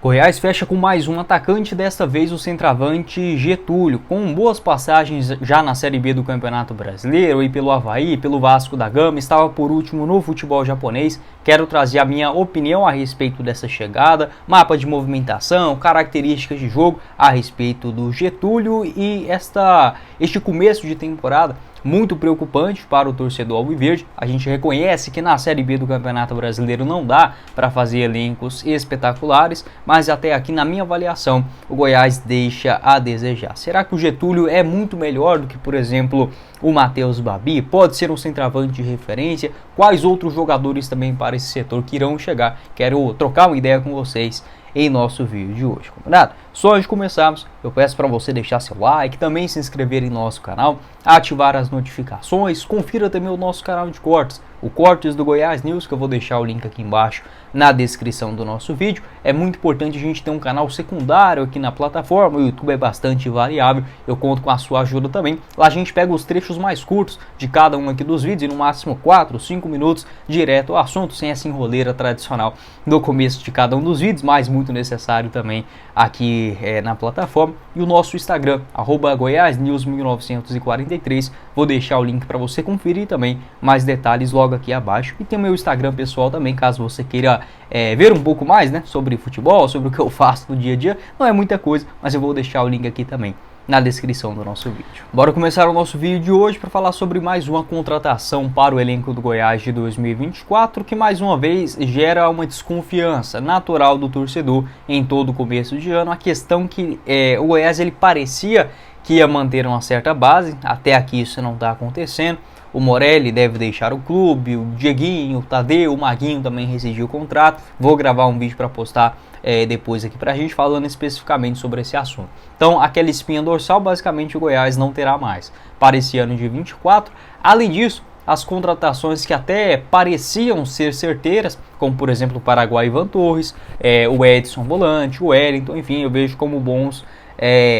Goiás fecha com mais um atacante, desta vez o centroavante Getúlio, com boas passagens já na Série B do Campeonato Brasileiro e pelo Avaí, pelo Vasco da Gama, estava por último no futebol japonês. Quero trazer a minha opinião a respeito dessa chegada, mapa de movimentação, características de jogo a respeito do Getúlio e este começo de temporada muito preocupante para o torcedor alviverde. A gente reconhece que na Série B do Campeonato Brasileiro não dá para fazer elencos espetaculares, mas até aqui, na minha avaliação, o Goiás deixa a desejar. Será que o Getúlio é muito melhor do que, por exemplo, o Matheus Babi? Pode ser um centroavante de referência? Quais outros jogadores também para esse setor que irão chegar? Quero trocar uma ideia com vocês em nosso vídeo de hoje, combinado? Só antes de começarmos, eu peço para você deixar seu like, também se inscrever em nosso canal, ativar as notificações, confira também o nosso canal de cortes, o Cortes do Goiás News, que eu vou deixar o link aqui embaixo na descrição do nosso vídeo. É muito importante a gente ter um canal secundário aqui na plataforma, o YouTube é bastante variável, eu conto com a sua ajuda também. Lá a gente pega os trechos mais curtos de cada um aqui dos vídeos, e no máximo 4, 5 minutos, direto ao assunto, sem essa enroleira tradicional no começo de cada um dos vídeos, mas muito necessário também aqui na plataforma. E o nosso Instagram, @GoiásNews1943, vou deixar o link para você conferir também mais detalhes logo aqui abaixo. E tem o meu Instagram pessoal também, caso você queira ver um pouco mais, né, sobre futebol, sobre o que eu faço no dia a dia. Não é muita coisa, mas eu vou deixar o link aqui também na descrição do nosso vídeo. Bora começar o nosso vídeo de hoje para falar sobre mais uma contratação para o elenco do Goiás de 2024, que mais uma vez gera uma desconfiança natural do torcedor em todo o começo de ano. A questão que o Goiás ele parecia que ia manter uma certa base, até aqui isso não está acontecendo. O Morelli deve deixar o clube, o Dieguinho, o Tadeu, o Maguinho também rescindiu o contrato. Vou gravar um vídeo para postar depois aqui pra gente, falando especificamente sobre esse assunto. Então, aquela espinha dorsal, basicamente o Goiás não terá mais para esse ano de 24. Além disso, as contratações que até pareciam ser certeiras, como por exemplo o Paraguai Ivan Torres, o Edson volante, o Wellington, enfim, eu vejo como bons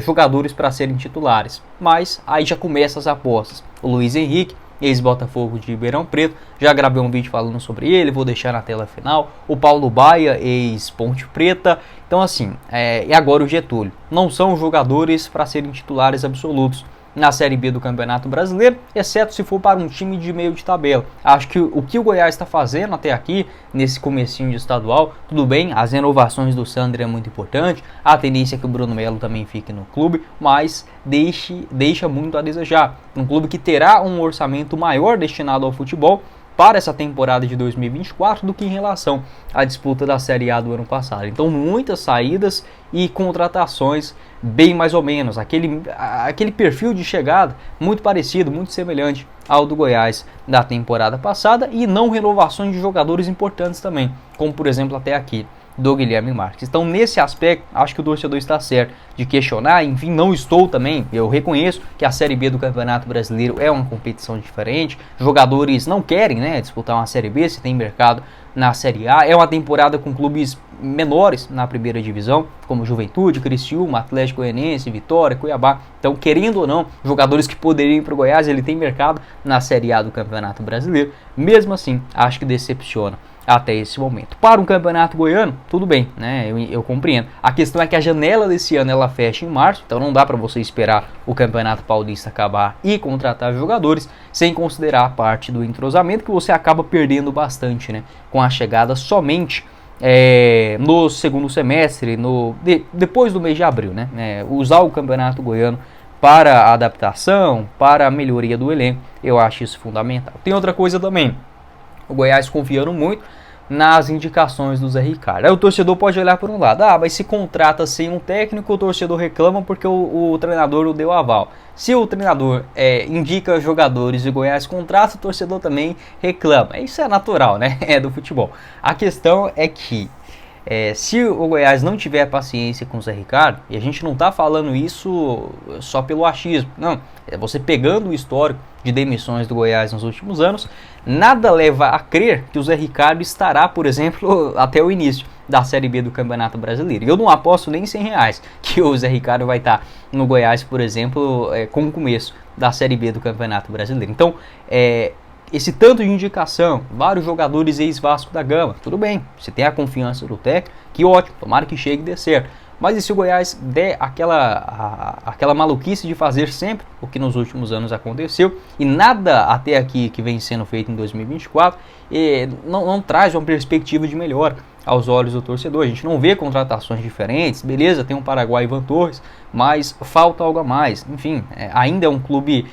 jogadores para serem titulares. Mas aí já começam as apostas. O Luiz Henrique, ex-Botafogo de Ribeirão Preto, já gravei um vídeo falando sobre ele, vou deixar na tela final. O Paulo Baia, ex-Ponte Preta. Então assim, e agora o Getúlio. Não são jogadores para serem titulares absolutos na Série B do Campeonato Brasileiro, exceto se for para um time de meio de tabela. Acho que o que o Goiás está fazendo até aqui, nesse comecinho de estadual, tudo bem, as renovações do Sandro é muito importante, a tendência é que o Bruno Melo também fique no clube, mas deixa muito a desejar. Um clube que terá um orçamento maior destinado ao futebol para essa temporada de 2024 do que em relação à disputa da Série A do ano passado. Então muitas saídas e contratações bem mais ou menos, aquele perfil de chegada muito parecido, muito semelhante ao do Goiás da temporada passada, e não renovações de jogadores importantes também, como por exemplo até aqui do Guilherme Marques. Então nesse aspecto, acho que o torcedor está certo de questionar. Enfim, não estou também, eu reconheço que a Série B do Campeonato Brasileiro é uma competição diferente, jogadores não querem disputar uma Série B se tem mercado na Série A, é uma temporada com clubes menores na primeira divisão, como Juventude, Criciúma, Atlético Goianiense, Vitória, Cuiabá. Então, querendo ou não, jogadores que poderiam ir para o Goiás, ele tem mercado na Série A do Campeonato Brasileiro. Mesmo assim, acho que decepciona até esse momento. Para um campeonato goiano, tudo bem, né? Eu compreendo. A questão é que a janela desse ano ela fecha em março, então não dá para você esperar o Campeonato Paulista acabar e contratar jogadores sem considerar a parte do entrosamento, que você acaba perdendo bastante, né? Com a chegada somente no segundo semestre, depois do mês de abril, né? Usar o Campeonato Goiano para a adaptação, para a melhoria do elenco, eu acho isso fundamental. Tem outra coisa também. O Goiás confiando muito nas indicações do Zé Ricardo. Aí o torcedor pode olhar por um lado, mas se contrata sem um técnico, o torcedor reclama porque o treinador não deu aval. Se o treinador indica jogadores e o Goiás contrata, o torcedor também reclama. Isso é natural, né? É do futebol. A questão é que se o Goiás não tiver paciência com o Zé Ricardo, e a gente não está falando isso só pelo achismo, não, é você pegando o histórico de demissões do Goiás nos últimos anos, nada leva a crer que o Zé Ricardo estará, por exemplo, até o início da Série B do Campeonato Brasileiro. Eu não aposto nem R$100 que o Zé Ricardo vai estar no Goiás, por exemplo, com o começo da Série B do Campeonato Brasileiro. Então, esse tanto de indicação, vários jogadores ex-Vasco da Gama, tudo bem, você tem a confiança do técnico, que ótimo, tomara que chegue e dê certo. Mas e se o Goiás der aquela maluquice de fazer sempre o que nos últimos anos aconteceu e nada até aqui que vem sendo feito em 2024 não traz uma perspectiva de melhora aos olhos do torcedor? A gente não vê contratações diferentes, beleza, tem um Paraguai Ivan Torres, mas falta algo a mais. Enfim, ainda é um clube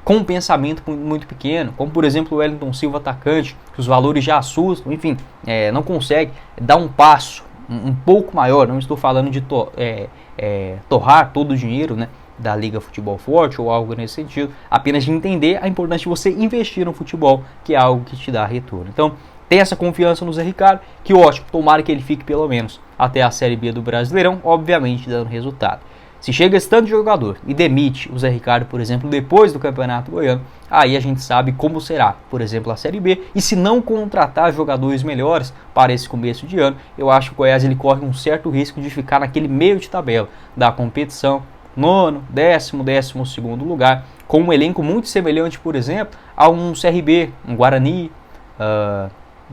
com um pensamento muito pequeno, como por exemplo o Wellington Silva, atacante, que os valores já assustam, enfim, não consegue dar um passo um pouco maior. Não estou falando de torrar todo o dinheiro, né, da Liga Futebol Forte ou algo nesse sentido, apenas de entender a importância de você investir no futebol, que é algo que te dá retorno. Então, tem essa confiança no Zé Ricardo, que ótimo, tomara que ele fique pelo menos até a Série B do Brasileirão, obviamente dando resultado. Se chega esse tanto de jogador e demite o Zé Ricardo, por exemplo, depois do Campeonato Goiano, aí a gente sabe como será, por exemplo, a Série B. E se não contratar jogadores melhores para esse começo de ano, eu acho que o Goiás ele corre um certo risco de ficar naquele meio de tabela da competição, nono, décimo segundo lugar, com um elenco muito semelhante, por exemplo, a um CRB, um Guarani,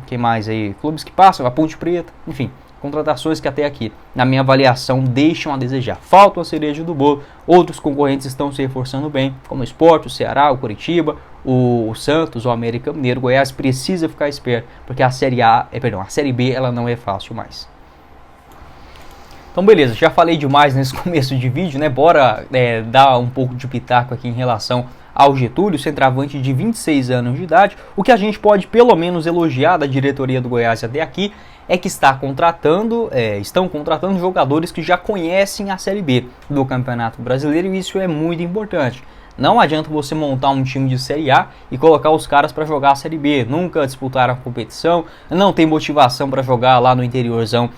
quem mais aí? Clubes que passam, a Ponte Preta, enfim. Contratações que até aqui, na minha avaliação, deixam a desejar. Falta a cereja do bolo. Outros concorrentes estão se reforçando bem, como o Sport, o Ceará, o Curitiba, o Santos, o América Mineiro. O Goiás precisa ficar esperto, porque a Série B ela não é fácil mais. Então beleza, já falei demais nesse começo de vídeo, né? Bora dar um pouco de pitaco aqui em relação ao Getúlio, centroavante de 26 anos de idade. O que a gente pode pelo menos elogiar da diretoria do Goiás até aqui é que estão contratando jogadores que já conhecem a Série B do Campeonato Brasileiro, e isso é muito importante. Não adianta você montar um time de Série A e colocar os caras para jogar a Série B. Nunca disputaram a competição, não tem motivação para jogar lá no interiorzão,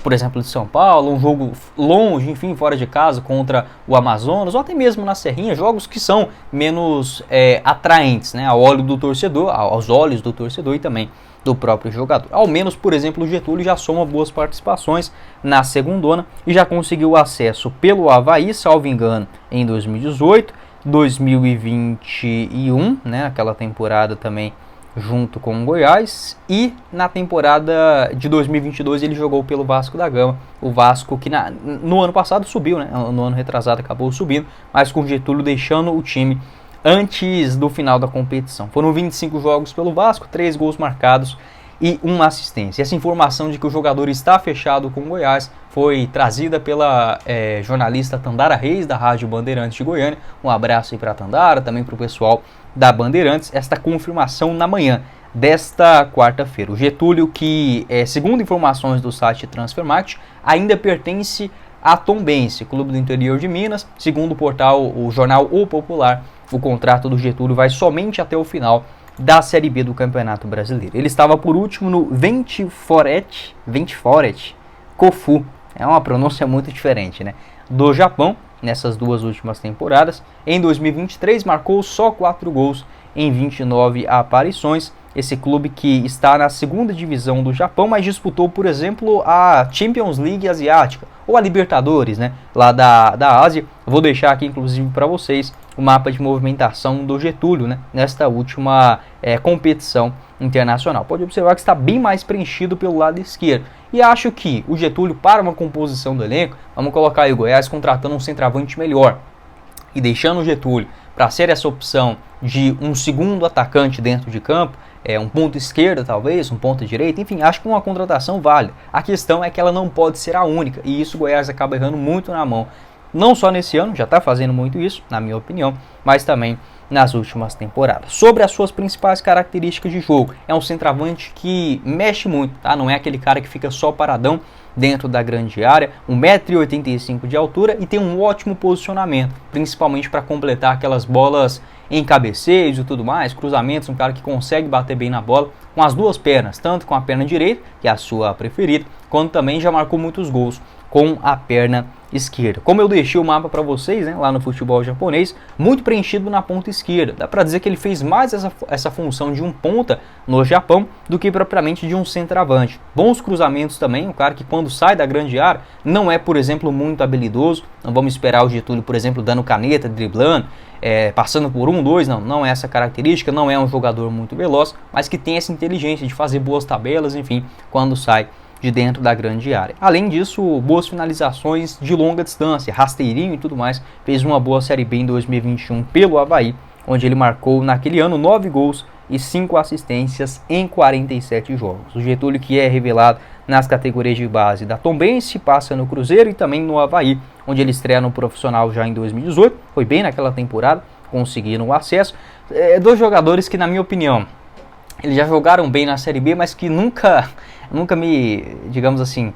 por exemplo, de São Paulo, um jogo longe, enfim, fora de casa contra o Amazonas, ou até mesmo na Serrinha, jogos que são menos atraentes, né, aos olhos do torcedor e também do próprio jogador. Ao menos, por exemplo, o Getúlio já soma boas participações na segundona e já conseguiu acesso pelo Avaí, salvo engano, em 2018, 2021, né, aquela temporada também junto com o Goiás, e na temporada de 2022 ele jogou pelo Vasco da Gama, o Vasco que no ano passado subiu, né, no ano retrasado acabou subindo, mas com o Getúlio deixando o time antes do final da competição. Foram 25 jogos pelo Vasco, 3 gols marcados e uma assistência. Essa informação de que o jogador está fechado com o Goiás foi trazida pela jornalista Tandara Reis, da Rádio Bandeirantes de Goiânia. Um abraço aí para a Tandara, também para o pessoal da Bandeirantes. Esta confirmação na manhã desta quarta-feira. O Getúlio, que segundo informações do site Transfermarkt, ainda pertence a Tombense, clube do interior de Minas. Segundo o portal, o jornal O Popular, o contrato do Getúlio vai somente até o final da Série B do Campeonato Brasileiro. Ele estava por último no Ventforet Kofu, é uma pronúncia muito diferente, né, do Japão, nessas duas últimas temporadas. Em 2023 marcou só 4 gols em 29 aparições. Esse clube que está na segunda divisão do Japão, mas disputou, por exemplo, a Champions League asiática, ou a Libertadores, né, lá da Ásia. Vou deixar aqui, inclusive, para vocês o mapa de movimentação do Getúlio, né, nesta última competição internacional. Pode observar que está bem mais preenchido pelo lado esquerdo. E acho que o Getúlio, para uma composição do elenco, vamos colocar aí o Goiás contratando um centroavante melhor e deixando o Getúlio para ser essa opção de um segundo atacante dentro de campo, um ponto esquerdo talvez, um ponto direito, enfim, acho que uma contratação válida. A questão é que ela não pode ser a única, e isso o Goiás acaba errando muito na mão. Não só nesse ano, já está fazendo muito isso, na minha opinião, mas também nas últimas temporadas. Sobre as suas principais características de jogo, é um centroavante que mexe muito, tá? Não é aquele cara que fica só paradão dentro da grande área, 1,85 m de altura e tem um ótimo posicionamento, principalmente para completar aquelas bolas em cabeceios e tudo mais, cruzamentos, um cara que consegue bater bem na bola com as duas pernas, tanto com a perna direita, que é a sua preferida, quanto também já marcou muitos gols com a perna esquerda. Como eu deixei o mapa para vocês, né, lá no futebol japonês, muito preenchido na ponta esquerda. Dá para dizer que ele fez mais essa função de um ponta no Japão do que propriamente de um centroavante. Bons cruzamentos também, um cara que quando quando sai da grande área, não é, por exemplo, muito habilidoso. Não vamos esperar o Getúlio, por exemplo, dando caneta, driblando, passando por 1, 2, não é essa característica, não é um jogador muito veloz, mas que tem essa inteligência de fazer boas tabelas, enfim, quando sai de dentro da grande área. Além disso, boas finalizações de longa distância, rasteirinho e tudo mais, fez uma boa Série B em 2021 pelo Avaí, onde ele marcou naquele ano 9 gols e 5 assistências em 47 jogos. O Getúlio, que é revelado nas categorias de base da Tombense, passa no Cruzeiro e também no Avaí, onde ele estreia no profissional já em 2018, foi bem naquela temporada, conseguiram o acesso. Dois jogadores que, na minha opinião, eles já jogaram bem na Série B, mas que nunca me, digamos assim,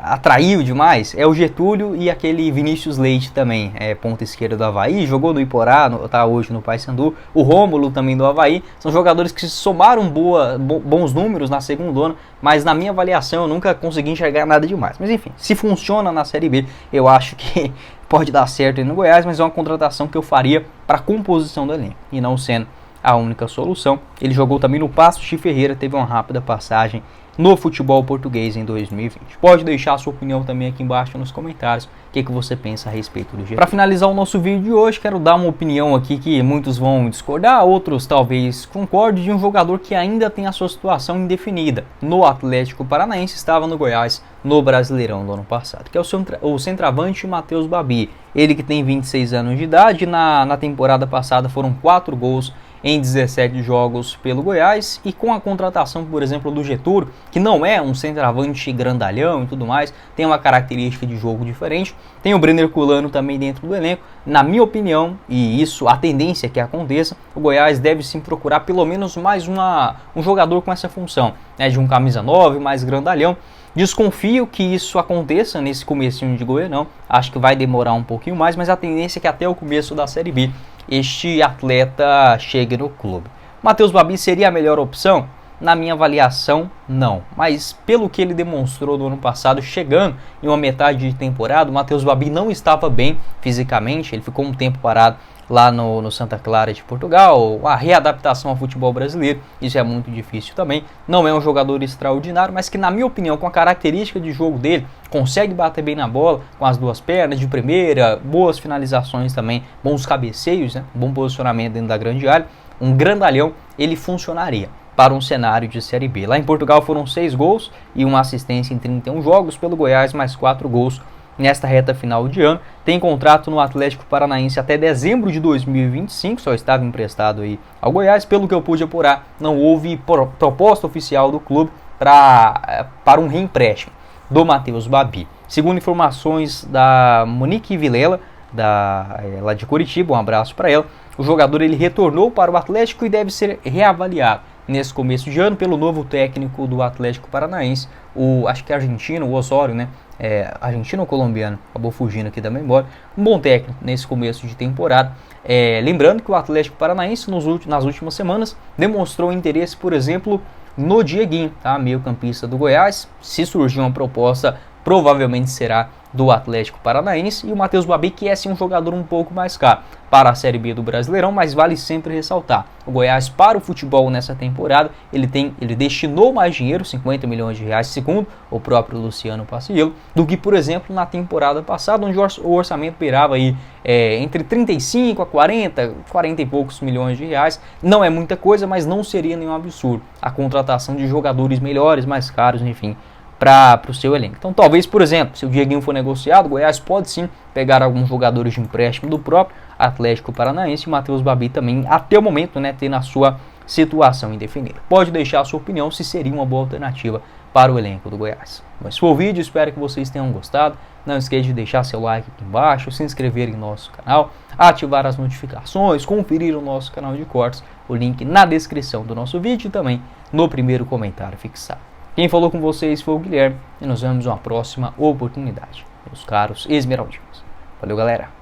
atraiu demais, é o Getúlio e aquele Vinícius Leite também, ponta esquerda do Avaí, jogou no Iporá, tá hoje no Paysandu, o Rômulo também do Avaí, são jogadores que somaram bons números na segunda ano, mas na minha avaliação eu nunca consegui enxergar nada demais. Mas enfim, se funciona na Série B, eu acho que pode dar certo aí no Goiás, mas é uma contratação que eu faria para a composição do elenco, e não sendo a única solução. Ele jogou também no Paços de Ferreira, teve uma rápida passagem no futebol português em 2020. Pode deixar a sua opinião também aqui embaixo nos comentários, o que você pensa a respeito do Getúlio. Para finalizar o nosso vídeo de hoje, quero dar uma opinião aqui que muitos vão discordar, outros talvez concordem, de um jogador que ainda tem a sua situação indefinida. No Atlético Paranaense, estava no Goiás no Brasileirão do ano passado, que é o centroavante Matheus Babi. Ele que tem 26 anos de idade, na temporada passada foram 4 gols em 17 jogos pelo Goiás, e com a contratação, por exemplo, do Getúlio, que não é um centroavante grandalhão e tudo mais, tem uma característica de jogo diferente, tem o Brenner Culano também dentro do elenco. Na minha opinião, e isso a tendência que aconteça, o Goiás deve sim procurar pelo menos mais um jogador com essa função, de um camisa 9, mais grandalhão. Desconfio que isso aconteça nesse comecinho de Goianão, acho que vai demorar um pouquinho mais, mas a tendência é que até o começo da Série B este atleta chegue no clube. Matheus Babi seria a melhor opção? Na minha avaliação, não. Mas pelo que ele demonstrou no ano passado, chegando em uma metade de temporada, o Matheus Babi não estava bem fisicamente, ele ficou um tempo parado lá no Santa Clara de Portugal, a readaptação ao futebol brasileiro, isso é muito difícil também. Não é um jogador extraordinário, mas que, na minha opinião, com a característica de jogo dele, consegue bater bem na bola, com as duas pernas de primeira, boas finalizações também, bons cabeceios, né? Bom posicionamento dentro da grande área, um grandalhão, ele funcionaria para um cenário de Série B. Lá em Portugal foram 6 gols e uma assistência em 31 jogos, pelo Goiás mais 4 gols nesta reta final de ano. Tem contrato no Atlético Paranaense até dezembro de 2025, só estava emprestado aí ao Goiás. Pelo que eu pude apurar, não houve proposta oficial do clube para um reempréstimo do Matheus Babi. Segundo informações da Monique Vilela, lá de Curitiba, um abraço para ela, o jogador ele retornou para o Atlético e deve ser reavaliado nesse começo de ano pelo novo técnico do Atlético Paranaense, acho que é argentino, o Osório, né? Argentino ou colombiano, acabou fugindo aqui da memória. Um bom técnico nesse começo de temporada. Lembrando que o Atlético Paranaense nas últimas semanas demonstrou interesse, por exemplo, no Dieguinho, tá? Meio-campista do Goiás. Se surgir uma proposta, provavelmente será do Atlético Paranaense. E o Matheus Babi, que é sim um jogador um pouco mais caro para a Série B do Brasileirão, mas vale sempre ressaltar: o Goiás, para o futebol nessa temporada, ele destinou mais dinheiro, 50 milhões de reais, segundo o próprio Luciano Paciello, do que, por exemplo, na temporada passada, onde o orçamento beirava aí entre 35 a 40 e poucos milhões de reais. Não é muita coisa, mas não seria nenhum absurdo a contratação de jogadores melhores, mais caros, enfim, para o seu elenco. Então, talvez, por exemplo, se o Dieguinho for negociado, o Goiás pode sim pegar alguns jogadores de empréstimo do próprio Atlético Paranaense, e o Matheus Babi também, até o momento, né, ter na sua situação indefinida. Pode deixar a sua opinião se seria uma boa alternativa para o elenco do Goiás. Mas foi o vídeo, espero que vocês tenham gostado. Não esqueça de deixar seu like aqui embaixo, se inscrever em nosso canal, ativar as notificações, conferir o nosso canal de cortes, o link na descrição do nosso vídeo e também no primeiro comentário fixado. Quem falou com vocês foi o Guilherme e nos vemos numa próxima oportunidade, meus caros esmeraldinos. Valeu, galera!